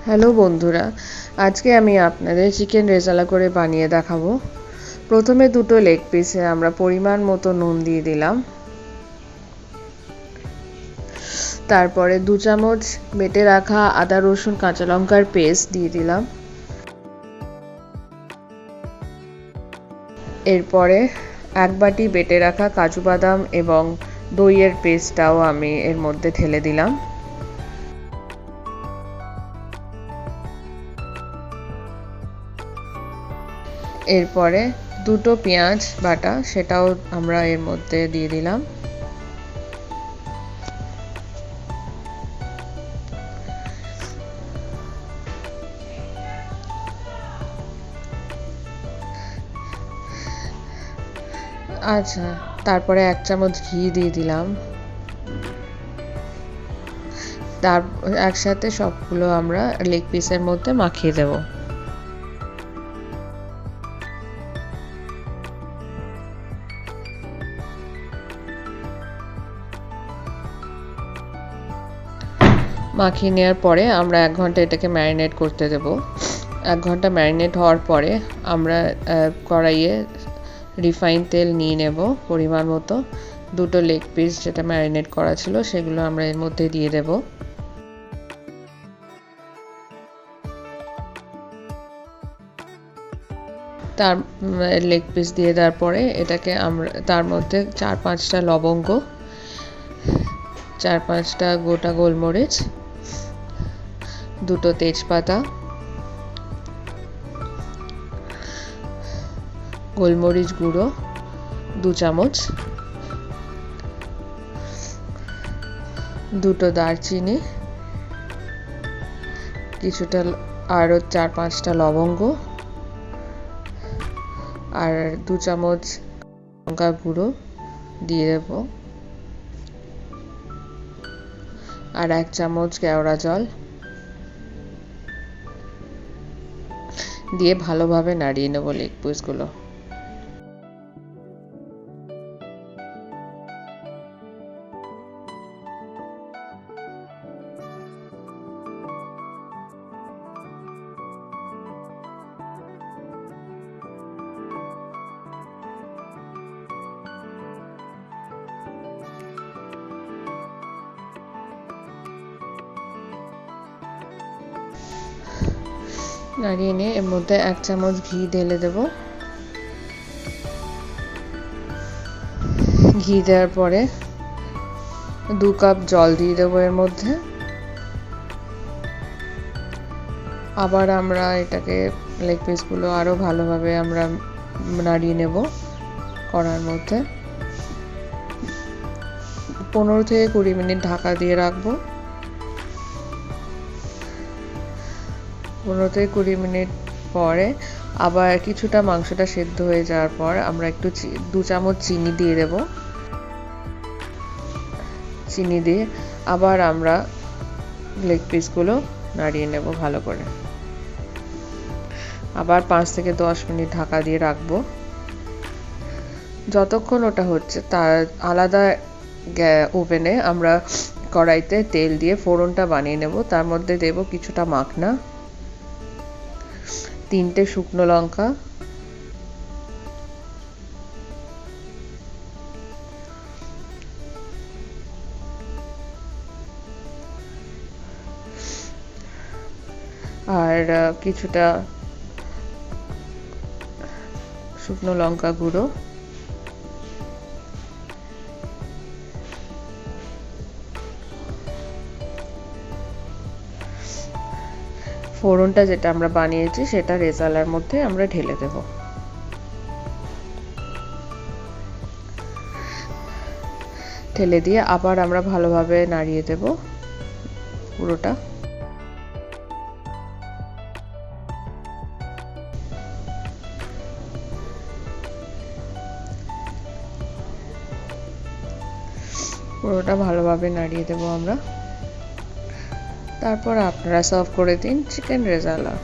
Hello বন্ধুরা, আজকে আমি আপনাদের চিকেন রেজালা করে বানিয়ে দেখাবো। প্রথমে দুটো লেগ পিসে আমরা পরিমাণ মতো নুন দিয়ে দিলাম। তারপরে 2 চামচ বেটে রাখা আদা রসুন কাঁচা লঙ্কার পেস্ট দিয়ে দিলাম। এরপরে 1 বাটি বেটে রাখা কাজু বাদাম এবং দইয়ের পেস্টটাও আমি এর মধ্যে ঢেলে দিলাম। এরপরে দুটো পেঁয়াজ বাটা সেটাও আমরা এর মধ্যে দিয়ে দিলাম। আচ্ছা, তারপরে 1 চামচ ঘি দিয়ে দিলাম। তার একসাথে সবগুলো আমরা লেগ পিসের মধ্যে মাখিয়ে দেব। মাখিয়ে নেওয়ার পরে আমরা 1 ঘন্টা এটাকে ম্যারিনেট করতে দেব। 1 ঘন্টা ম্যারিনেট হওয়ার পরে আমরা কড়াইয়ে রিফাইন তেল নিয়ে নেব পরিমাণ মতো। দুটো লেগ পিস যেটা ম্যারিনেট করা ছিল সেগুলো আমরা এর মধ্যে দিয়ে দেব। তার লেগ পিস দিয়ে দেওয়ার পরে এটাকে আমরা তার মধ্যে 4-5টা লবঙ্গ, 4-5টা গোটা গোলমরিচ, দুটো তেজপাতা, গোলমরিচ গুঁড়ো 2 চামচ, দুটো দারচিনি, কিছুটা আরও 4-5টা লবঙ্গ আর 2 চামচ লঙ্কা গুঁড়ো দিয়ে দেব আর 1 চামচ কেওড়া জল দিয়ে ভালোভাবে নাড়িয়ে নেব লেগ পিসগুলো। নাড়িয়ে নিয়ে এর মধ্যে 1 চামচ ঘি ঢেলে দেব। ঘি দেওয়ার পরে 2 কাপ জল দিয়ে দেবো এর মধ্যে। আবার আমরা এটাকে লেগ পিসগুলো আরও ভালোভাবে আমরা নাড়িয়ে নেব কড়ার মধ্যে। 15 থেকে 20 মিনিট ঢাকা দিয়ে রাখবো। 15 থেকে 20 মিনিট পরে আবার কিছুটা মাংসটা সেদ্ধ হয়ে যাওয়ার পর আমরা একটু 2 চামচ চিনি দিয়ে দেব। চিনি দিয়ে আবার আমরা লেগ পিসগুলো নাড়িয়ে নেব ভালো করে। আবার 5 থেকে 10 মিনিট ঢাকা দিয়ে রাখবো। যতক্ষণ ওটা হচ্ছে তার আলাদা ওভেনে আমরা কড়াইতে তেল দিয়ে ফোড়নটা বানিয়ে নেব। তার মধ্যে দেব কিছুটা মাখনা, 3টে শুকনো লঙ্কা, আর কিছুটা শুকনো লঙ্কা গুঁড়ো, ফোড়নটা যেটা আমরা বানিয়েছি সেটা রেজালার মধ্যে আমরা ঢেলে দেব। ঢেলে দিয়ে আবার আমরা ভালোভাবে নাড়িয়ে দেব পুরোটা। পুরোটা ভালোভাবে নাড়িয়ে দেব আমরা। তারপর আপনারা সার্ভ করে দিন চিকেন রেজালা।